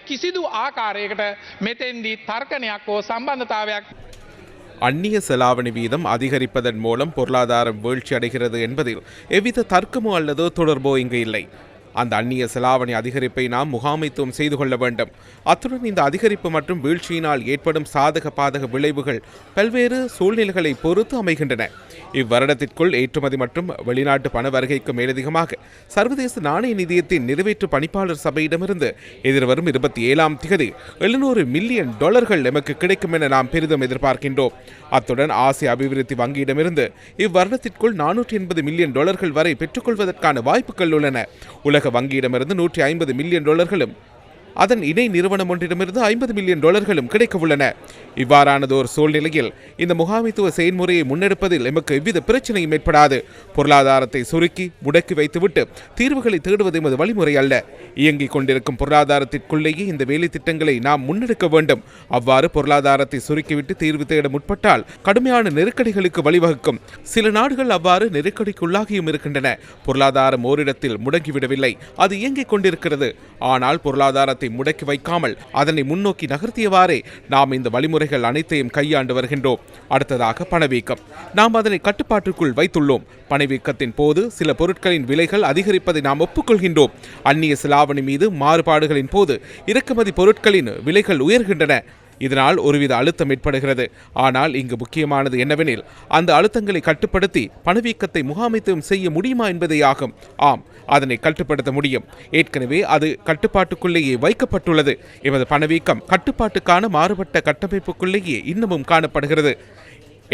කිසිදු ආකාරයකට මෙතෙන්දී තර්කනයක් හෝ සම්බන්ධතාවයක් அந்நிய செலாவணி வீதம் அதிகரிப்பதன் மூலம் பொருளாதாரம் வீழ்ச்சி அடைகிறது என்பதில் எவ்வித தர்க்கமோ அல்லது தொடர்போ இங்கு இல்லை. அந்த அந்நிய செலாவணி அதிகரிப்பை நாம் முகாமைத்துவம் செய்து கொள்ள வேண்டும். அத்துடன் இந்த அதிகரிப்பு மற்றும் வீழ்ச்சியினால் ஏற்படும் சாதக பாதக விளைவுகள் பல்வேறு சூழ்நிலைகளை பொறுத்து அமைகின்றன. இவ்வருடத்திற்குள் ஏற்றுமதி மற்றும் வெளிநாட்டு பண வருகைக்கு மேலதிகமாக சர்வதேச நாணய நிதியத்தின் நிறைவேற்று பணிப்பாளர் சபையிடமிருந்து எதிர்வரும் 27ஆம் தேதி $700 மில்லியன் எமக்கு கிடைக்கும் என நாம் பெரிதும் எதிர்பார்க்கின்றோம். அத்துடன் ஆசிய அபிவிருத்தி வங்கியிடமிருந்து இவ்வருடத்திற்குள் $480 மில்லியன் வரை பெற்றுக்கொள்வதற்கான வாய்ப்புகள் உள்ளன. உலக வங்கியிடமிருந்து $150 மில்லியன் அதன் இணை நிறுவனம் ஒன்றிடமிருந்து $50 மில்லியன் கிடைக்க உள்ளன. இவ்வாறானதோர் சூழ்நிலையில் இந்த முகாமைத்துவ செயல்முறையை முன்னெடுப்பதில் எமக்கு எவ்வித பிரச்சனையும் ஏற்படாது. பொருளாதாரத்தை சுருக்கி முடக்கி வைத்துவிட்டு தீர்வுகளை தேடுவது எமது வழிமுறை அல்ல. இயங்கிக் கொண்டிருக்கும் பொருளாதாரத்திற்குள்ளேயே இந்த வேலை திட்டங்களை நாம் முன்னெடுக்க வேண்டும். அவ்வாறு பொருளாதாரத்தை சுருக்கிவிட்டு தீர்வு தேட முற்பட்டால் கடுமையான நெருக்கடிகளுக்கு வழிவகுக்கும். சில நாடுகள் அவ்வாறு நெருக்கடிக்குள்ளாகியும் இருக்கின்றன. பொருளாதாரம் ஓரிடத்தில் முடங்கிவிடவில்லை, அது இயங்கிக் கொண்டிருக்கிறது. ஆனால் பொருளாதாரத்தை முடக்கி வைக்காமல் அதனை முன்னோக்கி நகர்த்தியவாறே நாம் இந்த வழிமுறைகள் அனைத்தையும் கையாண்டு வருகின்றோம். அடுத்ததாக பணவீக்கம். நாம் அதனை கட்டுப்பாட்டுக்குள் வைத்துள்ளோம். பணவீக்கத்தின் போது சில பொருட்களின் விலைகள் அதிகரிப்பதை நாம் ஒப்புக்கொள்கின்றோம். அந்நிய செலாவணி மீது மாறுபாடுகளின் போது இறக்குமதி பொருட்களின் விலைகள் உயர்கின்றன. இதனால் ஒருவித அழுத்தம் ஏற்படுகிறது. ஆனால் இங்கு முக்கியமானது என்னவெனில் அந்த அழுத்தங்களை கட்டுப்படுத்தி பணவீக்கத்தை முகாமைத்துவம் செய்ய முடியுமா என்பதே ஆகும். ஆம், அதனை கட்டுப்படுத்த முடியும். ஏற்கனவே அது கட்டுப்பாட்டுக்குள்ளேயே வைக்கப்பட்டுள்ளது. எமது பணவீக்கம் கட்டுப்பாட்டுக்கான மாறுபட்ட கட்டமைப்புக்குள்ளேயே இன்னமும் காணப்படுகிறது.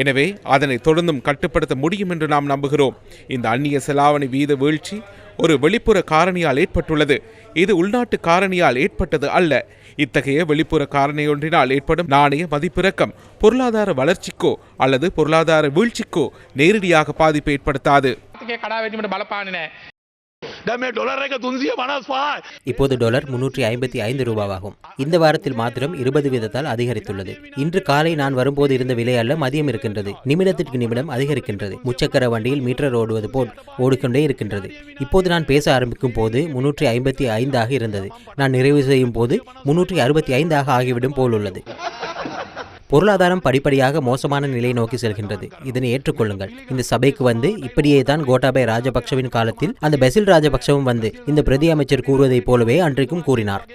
எனவே அதனை தொடர்ந்தும் கட்டுப்படுத்த முடியும் என்று நாம் நம்புகிறோம். இந்த அந்நிய செலாவணி வீத வீழ்ச்சி ஒரு வெளிப்புற காரணியால் ஏற்பட்டுள்ளது. இது உள்நாட்டு காரணியால் ஏற்பட்டது அல்ல. இத்தகைய வெளிப்புற காரணியொன்றினால் ஏற்படும் நாணய மதிப்பிறக்கம் பொருளாதார வளர்ச்சிக்கோ அல்லது பொருளாதார வீழ்ச்சிக்கோ நேரடியாக பாதிப்பை ஏற்படுத்தாது. இப்போது டாலர் 355 ரூபாவாகும். இந்த வாரத்தில் மாத்திரம் 20 வீதத்தால் அதிகரித்துள்ளது. இன்று காலை நான் வரும்போது இருந்த விலை அல்ல, மதியம் இருக்கின்றது. நிமிடத்திற்கு நிமிடம் அதிகரிக்கின்றது. முச்சக்கர வண்டியில் மீட்டர் ஓடுவது போல் ஓடிக்கொண்டே இருக்கின்றது. இப்போது நான் பேச ஆரம்பிக்கும் போது 355 இருந்தது. நான் நிறைவு செய்யும் போது 365 ஆகிவிடும் போல் உள்ளது. பொருளாதாரம் படிப்படியாக மோசமான நிலை நோக்கி செல்கின்றது. இதனை ஏற்றுக்கொள்ளுங்கள். இந்த சபைக்கு வந்து இப்படியே தான் கோட்டாபய ராஜபக்சவின் காலத்தில் அந்த பெசில் ராஜபக்சவும் வந்து இந்த பிரதி அமைச்சர் கூறுவதைப் போலவே அன்றைக்கும் கூறினார்.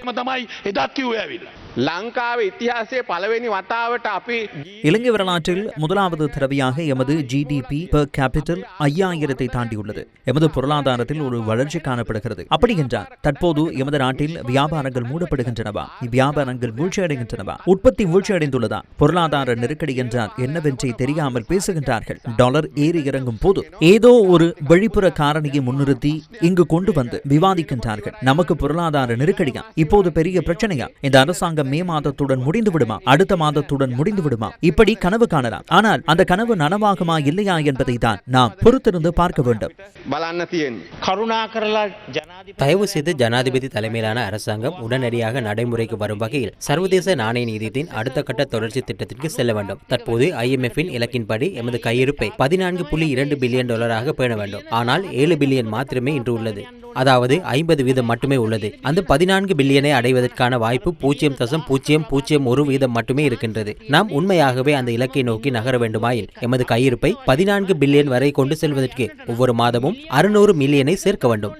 இலங்கை வரலாற்றில் முதலாவது தடவையாக எமது ஜிடிபி பெர் கேபிட்டல் 5000 தாண்டியுள்ளது. எமது பொருளாதாரத்தில் ஒரு வளர்ச்சி காணப்படுகிறது. அப்படி என்றால் தற்போது எமது நாட்டில் வியாபாரங்கள் மூடப்படுகின்றனவா? வியாபாரங்கள் வீழ்ச்சியடைகின்றனவா? உற்பத்தி வீழ்ச்சியடைந்துள்ளதா? பொருளாதார நெருக்கடி என்றால் என்னவென்றே தெரியாமல் பேசுகின்றார்கள். டாலர் ஏறி இறங்கும் போது ஏதோ ஒரு வெளிப்புற காரணியை முன்னிறுத்தி இங்கு கொண்டு வந்து விவாதிக்கின்றார்கள். நமக்கு பொருளாதார நெருக்கடியா? இப்போது பெரிய பிரச்சனையா? இந்த அரசாங்கம் மே மாதத்துடன் முடிந்து விடுமா? அடுத்த மாதத்துடன் முடிந்து விடுமா? இப்படி கனவு காணலாம். ஆனால் அந்த கனவு நனவாகுமா இல்லையா என்பதை தான் நாம் பொறுத்திருந்து பார்க்க வேண்டும். தயவு செய்து ஜனாதிபதி தலைமையிலான அரசாங்கம் உடனடியாக நடைமுறைக்கு வரும் வகையில் சர்வதேச நாணய நிதியத்தின் அடுத்த கட்ட தொடர்ச்சி திட்டத்திற்கு செல்ல வேண்டும். தற்போது IMF-இன் இலக்கின்படி எமது கையிருப்பை $14.2 பில்லியன் பேண வேண்டும். ஆனால் 7 பில்லியன் மாத்திரமே இன்று உள்ளது. அதாவது 50 வீதம் மட்டுமே உள்ளது. அந்த 14 பில்லியனை அடைவதற்கான வாய்ப்பு 0.001 வீதம் மட்டுமே இருக்கின்றது. நாம் உண்மையாகவே அந்த இலக்கை நோக்கி நகர வேண்டுமாயின் எமது கையிருப்பை 14 பில்லியன் வரை கொண்டு செல்வதற்கு ஒவ்வொரு மாதமும் 600 மில்லியனை சேர்க்க வேண்டும்.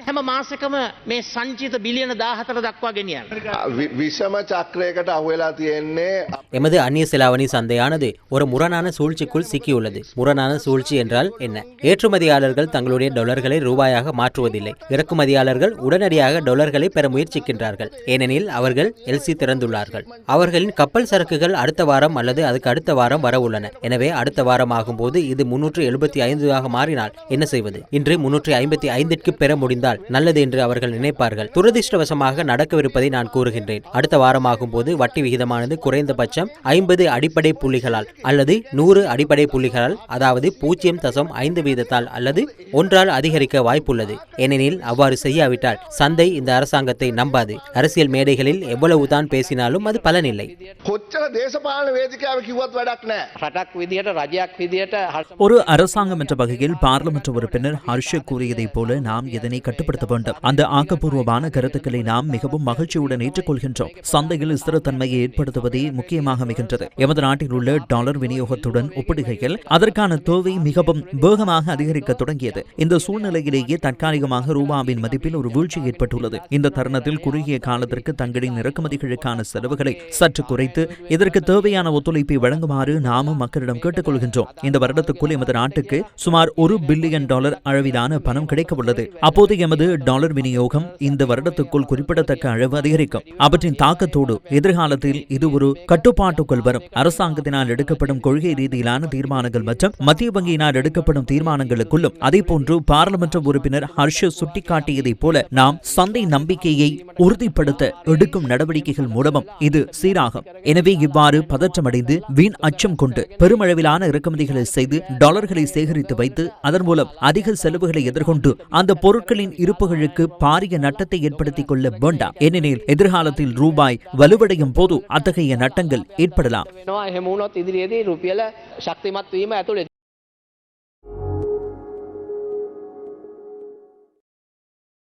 எமது அந்நிய செலாவணி சந்தையானது ஒரு முரணான சூழ்ச்சிக்குள் சிக்கியுள்ளது. முரணான சூழ்ச்சி என்றால் என்ன? ஏற்றுமதியாளர்கள் தங்களுடைய டாலர்களை ரூபாயாக மாற்றுவதில்லை. இறக்குமதியாளர்கள் உடனடியாக டாலர்களை பெற முயற்சிக்கின்றார்கள். ஏனெனில் அவர்கள் LC திறந்துள்ளார்கள். அவர்களின் கப்பல் சரக்குகள் அடுத்த வாரம் அல்லது அதுக்கு அடுத்த வாரம் வர உள்ளன. எனவே அடுத்த வாரம் ஆகும்போது இது 375 மாறினால் என்ன செய்வது? இன்று 355க்கு பெற முடிந்தால் நல்லது என்று அவர்கள் நினைப்பார்கள். துரதிர்ஷ்டவசமாக நடக்கவிருப்பதை நான் கூறுகின்றேன். அடுத்த வாரமாகும் போது வட்டி விகிதமானது குறைந்தபட்சம் 50 அடிப்படை புள்ளிகளால் அல்லது 100 அடிப்படை புள்ளிகளால், அதாவது 0.5 வீதத்தால் அல்லது 1 அதிகரிக்க வாய்ப்புள்ளது. ஏனெனில் அவ்வாறு அவ்வாறு செய்யாவிட்டால் சந்தை இந்த அரசாங்கத்தை நம்பாது. அரசியல் மேடைகளில் எவ்வளவுதான் பேசினாலும் அது பலனில்லை. කොච්චර දේශපාලන වේදිකාව කිව්වත් වැඩක් නැහැ. රටක් විදිහට රජයක් විදිහට ஒரு அரசாங்கம் என்ற வகையில் பார்லிமெண்ட் உறுப்பினர் ஹர்ஷ கூறியதைப் போல நாம் இதனை கட்டுப்படுத்த வேண்டும். அந்த ஆக்கப்பூர்வமான கருத்துக்களை நாம் மிகவும் மகிழ்ச்சியுடன் ஏற்றுக்கொள்கின்றோம். சந்தையில் ஸ்திரத்தன்மையை ஏற்படுத்துவதே முக்கியமாக அமைகின்றது. எமது நாட்டில் உள்ள டாலர் விநியோகத்துடன் ஒப்பிடுகையில் அதற்கான தேவை மிகவும் வேகமாக அதிகரிக்க தொடங்கியது. இந்த சூழ்நிலையிலேயே தற்காலிகமாக ரூபாவின் மதிப்பில் ஒரு வீழ்ச்சி ஏற்பட்டுள்ளது. இந்த தருணத்தில் குறுகிய காலத்திற்கு தங்களின் இறக்குமதிகளுக்கான செலவுகளை சற்று குறைத்து இதற்கு தேவையான ஒத்துழைப்பை வழங்குமாறு நாமும் மக்களிடம் கேட்டுக்கொள்கின்றோம். இந்த வருடத்துக்குள் எமது நாட்டுக்கு சுமார் $1 பில்லியன் அளவிலான பணம் கிடைக்க உள்ளது. அப்போது எமது டாலர் விநியோகம் இந்த வருடத்துக்குள் குறிப்பிடத்தக்க அளவு அதிகரிக்கும். அவற்றின் தாக்கத்தோடு எதிர்காலத்தில் இது ஒரு கட்டுப்பாட்டுக்குள் வரும். அரசாங்கத்தினால் எடுக்கப்படும் கொள்கை ரீதியிலான தீர்மானங்கள் மற்றும் மத்திய வங்கியினால் எடுக்கப்படும் தீர்மானங்களுக்குள்ளும் அதேபோன்று பார்லிமெண்ட் உறுப்பினர் ஹர்ஷ சுட்டிக்காட்டியதைப் போல நாம் சந்தை நம்பிக்கையை உறுதிப்படுத்த எடுக்கும் நடவடிக்கைகள் மூலமும் இது சீராகும். எனவே இவ்வாறு பதற்றமடைந்து வீண் அச்சம் கொண்டு பெருமளவிலான இறக்குமதிகளை செய்து டாலர்களை சேகரித்து வைத்து அதன் மூலம் அதிக செலவுகளை எதிர்கொண்டு அந்த பொருட்களின் இருப்புகளுக்கு பாரிய நட்டத்தை ஏற்படுத்திக் கொள்ள வேண்டாம். ஏனெனில் எதிர்காலத்தில் ரூபாய் வலுவடையும் போது அத்தகைய நட்டங்கள் ஏற்படலாம். එහෙම වුණොත් ඉදිරියේදී රුපියල ශක්තිමත් වීම ඇතුළේ